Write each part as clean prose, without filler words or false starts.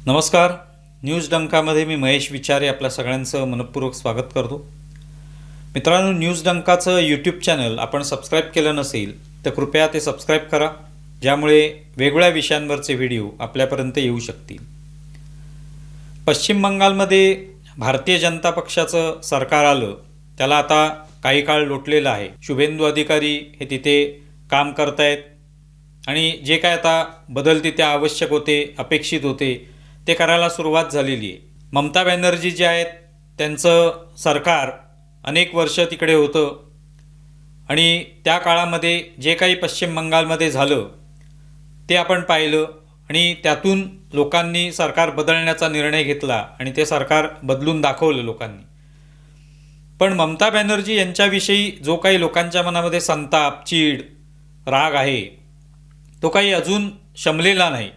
नमस्कार. न्यूज डंकामध्ये मी महेश विचारे आपल्या सगळ्यांचं मनपूर्वक स्वागत करतो. मित्रांनो, न्यूज डंकाचं यूट्यूब चॅनल आपण सबस्क्राईब केलं नसेल तर कृपया ते सबस्क्राईब करा, ज्यामुळे वेगवेगळ्या विषयांवरचे व्हिडिओ आपल्यापर्यंत येऊ शकतील. पश्चिम बंगालमध्ये भारतीय जनता पक्षाचं सरकार आलं, त्याला आता काही काळ लोटलेलं आहे. शुभेंदू अधिकारी हे तिथे काम करतायत आणि जे काय आता बदल तिथे आवश्यक होते, अपेक्षित होते, ते करायला सुरुवात झालेली आहे. ममता बॅनर्जी जे आहेत त्यांचं सरकार अनेक वर्ष तिकडे होतं आणि त्या काळामध्ये जे काही पश्चिम बंगालमध्ये झालं ते आपण पाहिलं आणि त्यातून लोकांनी सरकार बदलण्याचा निर्णय घेतला आणि ते सरकार बदलून दाखवलं लोकांनी. पण ममता बॅनर्जी यांच्याविषयी जो काही लोकांच्या मनामध्ये संताप, चीड, राग आहे तो काही अजून शमलेला नाही,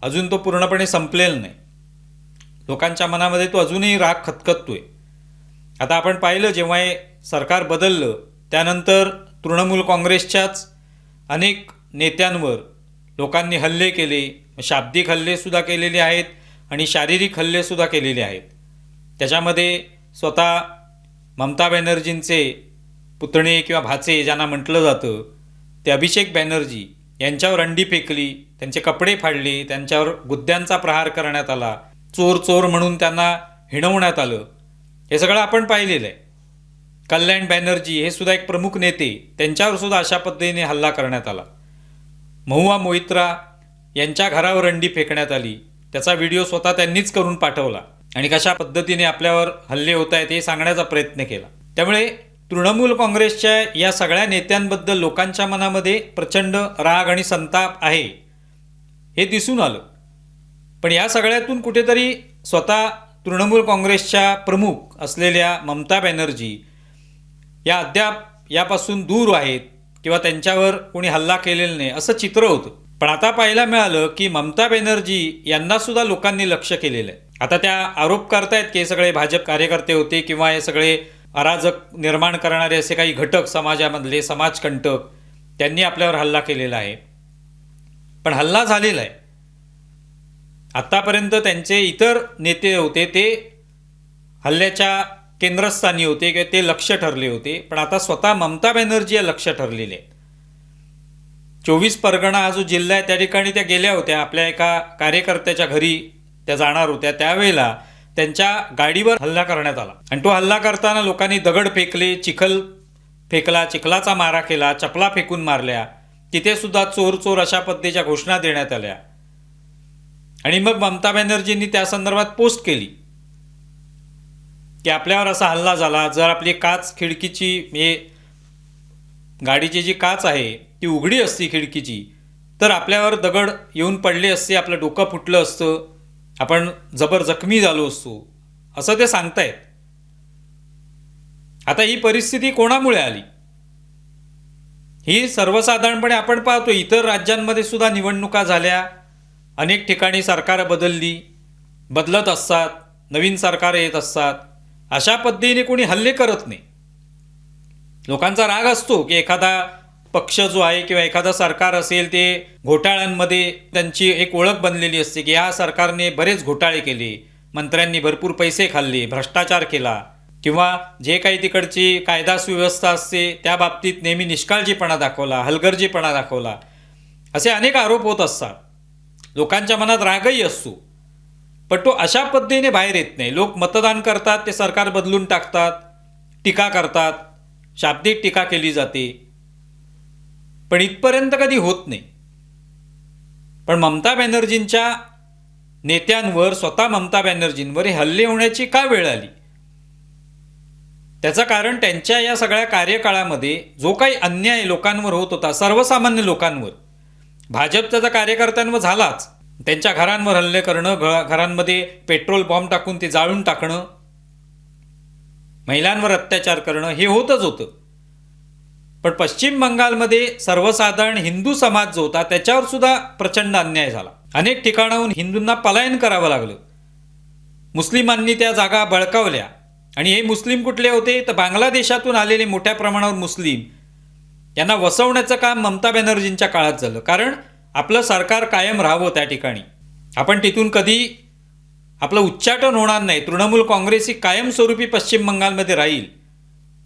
अजून तो पूर्णपणे संपलेला नाही. लोकांच्या मनामध्ये तो अजूनही राग खतखततोय. आता आपण पाहिलं जेव्हा हे सरकार बदललं त्यानंतर तृणमूल काँग्रेसच्याच अनेक नेत्यांवर लोकांनी हल्ले केले, शाब्दिक हल्लेसुद्धा केलेले आहेत आणि शारीरिक हल्लेसुद्धा केलेले आहेत. त्याच्यामध्ये स्वतः ममता बॅनर्जींचे पुतणे किंवा भाचे ज्यांना म्हटलं जातं ते अभिषेक बॅनर्जी यांच्यावर अंडी फेकली, त्यांचे कपडे फाडले, त्यांच्यावर गुद्द्यांचा प्रहार करण्यात आला, चोर चोर म्हणून त्यांना हिणवण्यात आलं. हे सगळं आपण पाहिलेलं आहे. कल्याण बॅनर्जी हे सुद्धा एक प्रमुख नेते, त्यांच्यावर सुद्धा अशा पद्धतीने हल्ला करण्यात आला. महुआ मोइत्रा यांच्या घरावर अंडी फेकण्यात आली, त्याचा व्हिडिओ स्वतः त्यांनीच करून पाठवला आणि कशा पद्धतीने आपल्यावर हल्ले होत आहेत हे सांगण्याचा प्रयत्न केला. त्यामुळे तृणमूल काँग्रेसच्या या सगळ्या नेत्यांबद्दल लोकांच्या मनामध्ये प्रचंड राग आणि संताप आहे हे दिसून आलं. पण या सगळ्यातून कुठेतरी स्वतः तृणमूल काँग्रेसच्या प्रमुख असलेल्या ममता बॅनर्जी या अद्याप यापासून दूर आहेत किंवा त्यांच्यावर कोणी हल्ला केलेला नाही असं चित्र होतं. पण आता पाहायला मिळालं की ममता बॅनर्जी यांनासुद्धा लोकांनी लक्ष केलेलं आहे. आता त्या आरोप करतायत की हे सगळे भाजप कार्यकर्ते होते किंवा हे सगळे अराजक निर्माण करणारे असे काही घटक समाजामधले समाजकंटक त्यांनी आपल्यावर हल्ला केलेला आहे. पण हल्ला झालेला आहे. आत्तापर्यंत त्यांचे इतर नेते होते ते हल्ल्याच्या केंद्रस्थानी होते किंवा ते लक्ष्य ठरले होते, पण आता स्वतः ममता बॅनर्जी या लक्ष्य ठरलेले आहेत. 24 परगणा हा जो जिल्हा आहे त्या ठिकाणी त्या गेल्या होत्या. आपल्या एका कार्यकर्त्याच्या घरी त्या जाणार होत्या, त्यावेळेला त्यांच्या गाडीवर हल्ला करण्यात आला आणि तो हल्ला करताना लोकांनी दगड फेकले, चिखल फेकला, चिखलाचा मारा केला, चपला फेकून मारल्या, तिथे सुद्धा चोर चोर अशा पद्धतीच्या घोषणा देण्यात आल्या. आणि मग ममता बॅनर्जींनी त्या संदर्भात पोस्ट केली की आपल्यावर असा हल्ला झाला, जर आपली काच खिडकीची हे गाडीची जी काच आहे ती उघडी असती खिडकीची तर आपल्यावर दगड येऊन पडले असते, आपलं डोकं फुटलं असतं, आपण जबर जखमी झालो असतो, असं ते सांगतायत. आता ही परिस्थिती कोणामुळे आली? ही सर्वसाधारणपणे आपण पाहतो इतर राज्यांमध्ये सुद्धा निवडणुका झाल्या, अनेक ठिकाणी सरकार बदलत असतात, नवीन सरकार येत असतात. अशा पद्धतीने कोणी हल्ले करत नाही. लोकांचा राग असतो की एखादा पक्ष जो आहे किंवा एखादा सरकार असेल ते घोटाळ्यांमध्ये त्यांची एक ओळख बनलेली असते की या सरकारने बरेच घोटाळे केले, मंत्र्यांनी भरपूर पैसे खाल्ले, भ्रष्टाचार केला किंवा जे काही तिकडची कायदा सुव्यवस्था असते त्या बाबतीत नेहमी निष्काळजीपणा दाखवला, हलगर्जीपणा दाखवला, असे अनेक आरोप होत असतात. लोकांच्या मनात रागही असतो, पण तो अशा पद्धतीने बाहेर येत नाही. लोक मतदान करतात, ते सरकार बदलून टाकतात, टीका करतात, शाब्दिक टीका केली जाते, पण इथपर्यंत कधी होत नाही. पण ममता बॅनर्जींच्या नेत्यांवर, स्वतः ममता बॅनर्जींवर हे हल्ले होण्याची का वेळ आली? त्याचं कारण त्यांच्या या सगळ्या कार्यकाळामध्ये जो काही अन्याय लोकांवर होत होता, सर्वसामान्य लोकांवर, भाजपचा तर कार्यकर्त्यांवर झालाच, त्यांच्या घरांवर हल्ले करणं, घरांमध्ये पेट्रोल बॉम्ब टाकून ते जाळून टाकणं, महिलांवर अत्याचार करणं हे होतच होतं. पण पश्चिम बंगालमध्ये सर्वसाधारण हिंदू समाज जो होता त्याच्यावर सुद्धा प्रचंड अन्याय झाला. अनेक ठिकाणाहून हिंदूंना पलायन करावं लागलं. मुस्लिमांनी त्या जागा बळकावल्या आणि हे मुस्लिम कुठले होते तर बांगलादेशातून आलेले मोठ्या प्रमाणावर मुस्लिम यांना वसवण्याचं काम ममता बॅनर्जींच्या काळात झालं. कारण आपलं सरकार कायम राहावं त्या ठिकाणी, आपण तिथून कधी आपलं उच्चाटन होणार नाही. तृणमूल काँग्रेस ही कायमस्वरूपी पश्चिम बंगालमध्ये राहील,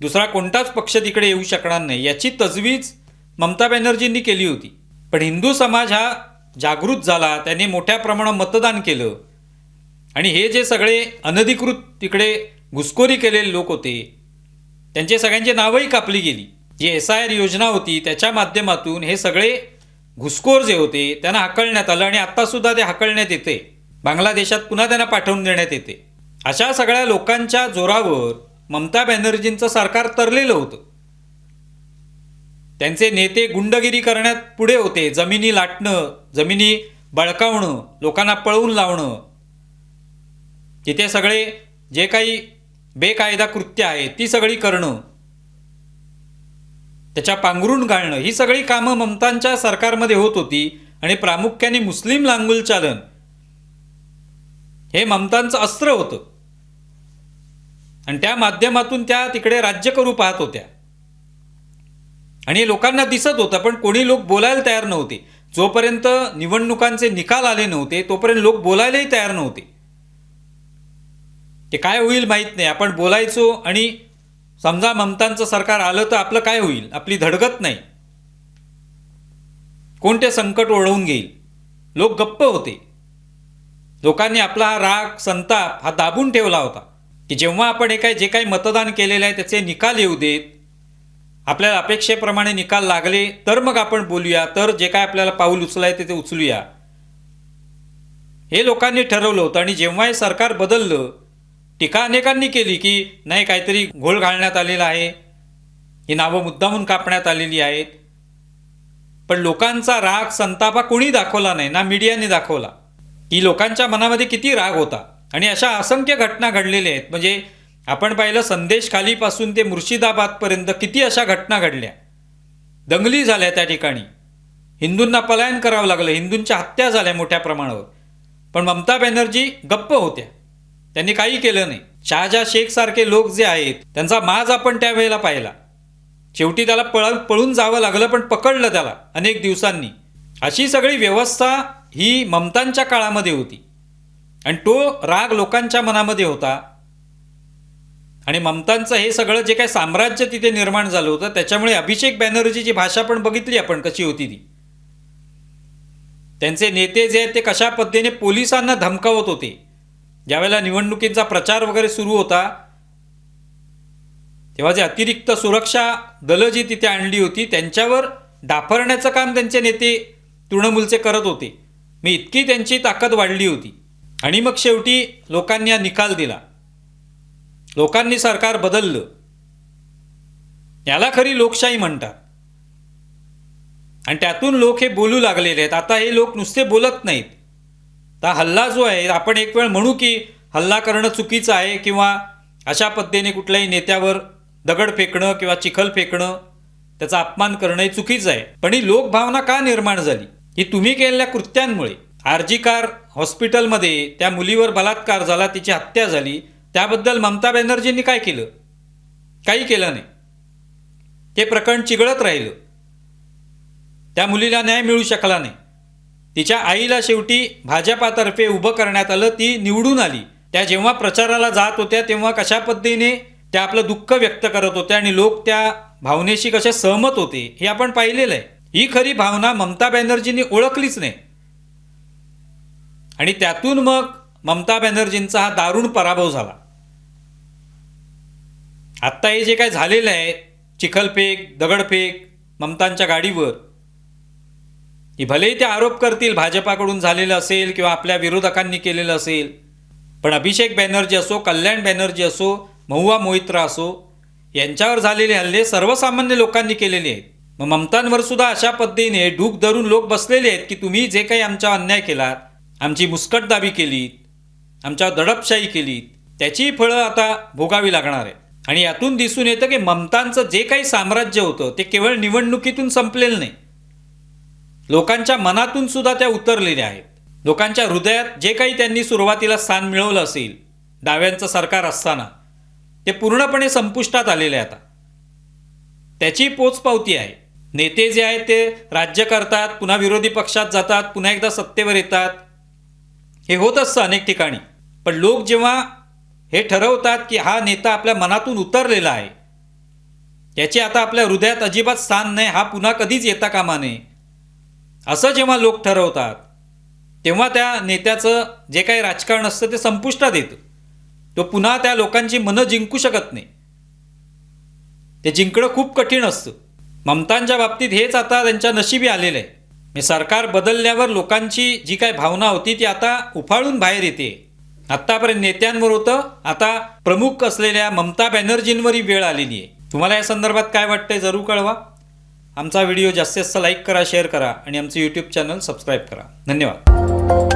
दुसरा कोणताच पक्ष तिकडे येऊ शकणार नाही, याची तजवीज ममता बॅनर्जींनी केली होती. पण हिंदू समाज हा जागृत झाला, त्याने मोठ्या प्रमाणात मतदान केलं आणि हे जे सगळे अनधिकृत तिकडे घुसखोरी केलेले लोक होते त्यांचे सगळ्यांची नावंही कापली गेली. जी SIR योजना होती त्याच्या माध्यमातून हे सगळे घुसखोर जे होते त्यांना हाकलण्यात आलं आणि आत्तासुद्धा ते हाकलण्यात येते, बांगलादेशात पुन्हा त्यांना पाठवून देण्यात येते. अशा सगळ्या लोकांच्या जोरावर ममता बॅनर्जींचं सरकार तरलेलं होतं. त्यांचे नेते गुंडगिरी करण्यात पुढे होते, जमिनी लाटणं, जमिनी बळकावणं, लोकांना पळवून लावणं, तिथे सगळे जे काही बेकायदा कृत्य आहेत ती सगळी करणं, त्याच्या पांघरून घालणं, ही सगळी कामं ममतांच्या सरकारमध्ये होत होती. आणि प्रामुख्याने मुस्लिम लांगुलचालन हे ममतांचं अस्त्र होतं आणि त्या माध्यमातून त्या तिकडे राज्य करू पाहत होत्या आणि लोकांना दिसत होतं. पण कोणी लोक बोलायला तयार नव्हते. जोपर्यंत निवडणुकांचे निकाल आले नव्हते तोपर्यंत लोक बोलायलाही तयार नव्हते. ते काय होईल माहीत नाही, आपण बोलायचो आणि समजा ममतांचं सरकार आलं तर आपलं काय होईल, आपली धडगत नाही, कोणते संकट ओढवून घेईल. लोक गप्प होते. लोकांनी आपला हा राग, संताप हा दाबून ठेवला होता की जेव्हा आपण जे काही मतदान केलेलं आहे त्याचे निकाल येऊ देत, आपल्याला अपेक्षेप्रमाणे निकाल लागले तर मग आपण बोलूया, तर जे काय आपल्याला पाऊल उचलायचे ते उचलूया, हे लोकांनी ठरवलं होतं. आणि जेव्हा हे सरकार बदललं, टीका अनेकांनी केली की नाही काहीतरी घोळ घालण्यात आलेला आहे, ही नावं मुद्दामून कापण्यात आलेली आहेत. पण लोकांचा राग, संताप हा कोणी दाखवला नाही, ना मीडियाने दाखवला की लोकांच्या मनामध्ये किती राग होता. आणि अशा असंख्य घटना घडलेल्या आहेत. म्हणजे आपण पाहिलं संदेश खालीपासून ते मुर्शिदाबादपर्यंत किती अशा घटना घडल्या, दंगली झाल्या त्या ठिकाणी, हिंदूंना पलायन करावं लागलं, हिंदूंच्या हत्या झाल्या मोठ्या प्रमाणावर. पण ममता बॅनर्जी गप्प होत्या, त्यांनी काही केलं नाही. शहाजहा शेख सारखे लोक जे आहेत त्यांचा माज आपण त्यावेळेला पाहिला. शेवटी त्याला पळून जावं लागलं, पण पकडलं त्याला अनेक दिवसांनी. अशी सगळी व्यवस्था ही ममतांच्या काळामध्ये होती आणि तो राग लोकांच्या मनामध्ये होता. आणि ममतांचं हे सगळं जे काही साम्राज्य तिथे निर्माण झालं होतं त्याच्यामुळे अभिषेक बॅनर्जीची भाषा पण बघितली आपण कशी होती ती. त्यांचे नेते जे आहेत ते कशा पद्धतीने पोलिसांना धमकावत होते. ज्यावेळेला निवडणुकीचा प्रचार वगैरे सुरू होता तेव्हा जे अतिरिक्त सुरक्षा दलं जी तिथे आणली होती त्यांच्यावर डाफरण्याचं काम त्यांचे नेते तृणमूलचे करत होते. मी इतकी त्यांची ताकद वाढली होती. आणि मग शेवटी लोकांनी हा निकाल दिला, लोकांनी सरकार बदललं. याला खरी लोकशाही म्हणतात. आणि त्यातून लोक हे बोलू लागलेले आहेत. आता हे लोक नुसते बोलत नाहीत. तर हल्ला जो आहे, आपण एक वेळ म्हणू की हल्ला करणं चुकीचं आहे किंवा अशा पद्धतीने कुठल्याही नेत्यावर दगड फेकणं किंवा चिखल फेकणं, त्याचा अपमान करणं हे चुकीचं आहे. पण ही लोकभावना का निर्माण झाली, ही तुम्ही केलेल्या कृत्यांमुळे. RG कार हॉस्पिटलमध्ये त्या मुलीवर बलात्कार झाला, तिची हत्या झाली, त्याबद्दल ममता बॅनर्जींनी काय केलं? काही केलं नाही. ते प्रकरण चिघळत राहिलं. त्या मुलीला न्याय मिळू शकला नाही. तिच्या आईला शेवटी भाजपातर्फे उभं करण्यात आलं, ती निवडून आली. त्या जेव्हा प्रचाराला जात होत्या तेव्हा कशा पद्धतीने त्या आपलं दुःख व्यक्त करत होत्या आणि लोक त्या भावनेशी कसे सहमत होते हे आपण पाहिलेलं आहे. ही खरी भावना ममता बॅनर्जींनी ओळखलीच नाही. आणि त्यातून मग ममता बॅनर्जींचा हा दारुण पराभव झाला. आत्ता हे जे काय झालेलं आहे, चिखलफेक, दगडफेक ममतांच्या गाडीवर, ही भलेही ते आरोप करतील भाजपाकडून झालेलं असेल किंवा आपल्या विरोधकांनी केलेलं असेल, पण अभिषेक बॅनर्जी असो, कल्याण बॅनर्जी असो, महुआ मोहित्रा असो, यांच्यावर झालेले हल्ले सर्वसामान्य लोकांनी केलेले आहेत. मग ममतांवर सुद्धा अशा पद्धतीने डूक धरून लोक बसलेले आहेत की तुम्ही जे काही आमच्यावर अन्याय केलात, आमची मुस्कटदाबी केलीत, आमच्यावर दडपशाही केलीत, त्याची फळं आता भोगावी लागणार आहे. आणि यातून दिसून येतं की ममतांचं जे काही साम्राज्य होतं ते केवळ निवडणुकीतून संपलेलं नाही, लोकांच्या मनातून सुद्धा त्या उतरलेल्या आहेत. लोकांच्या हृदयात जे काही त्यांनी सुरुवातीला स्थान मिळवलं असेल डाव्यांचं सरकार असताना, ते पूर्णपणे संपुष्टात आलेले आहे आता. त्याची पोचपावती आहे. नेते जे आहेत ते राज्य करतात, पुन्हा विरोधी पक्षात जातात, पुन्हा एकदा सत्तेवर येतात. हे होत असतं अनेक ठिकाणी. पण लोक जेव्हा हे ठरवतात की हा नेता आपल्या मनातून उतरलेला आहे, याची आता आपल्या हृदयात अजिबात स्थान नाही, हा पुन्हा कधीच येता कामा नये, असं जेव्हा लोक ठरवतात, तेव्हा त्या नेत्याचं जे काही राजकारण असतं ते संपुष्टात येतं. तो पुन्हा त्या लोकांची मनं जिंकू शकत नाही. ते जिंकणं खूप कठीण असतं. ममतांच्या बाबतीत हेच आता त्यांच्या नशिबी आलेलं आहे. म्हणजे सरकार बदलल्यावर लोकांची जी काही भावना होती ती आता उफाळून बाहेर येते. आत्तापर्यंत नेत्यांवर होतं, आता प्रमुख असलेल्या ममता बॅनर्जींवर ही वेळ आलेली आहे. तुम्हाला या संदर्भात काय वाटतंय जरूर कळवा. आमचा व्हिडिओ जास्तीत जास्त लाईक करा, शेअर करा आणि आमचं यूट्यूब चॅनल सबस्क्राईब करा. धन्यवाद.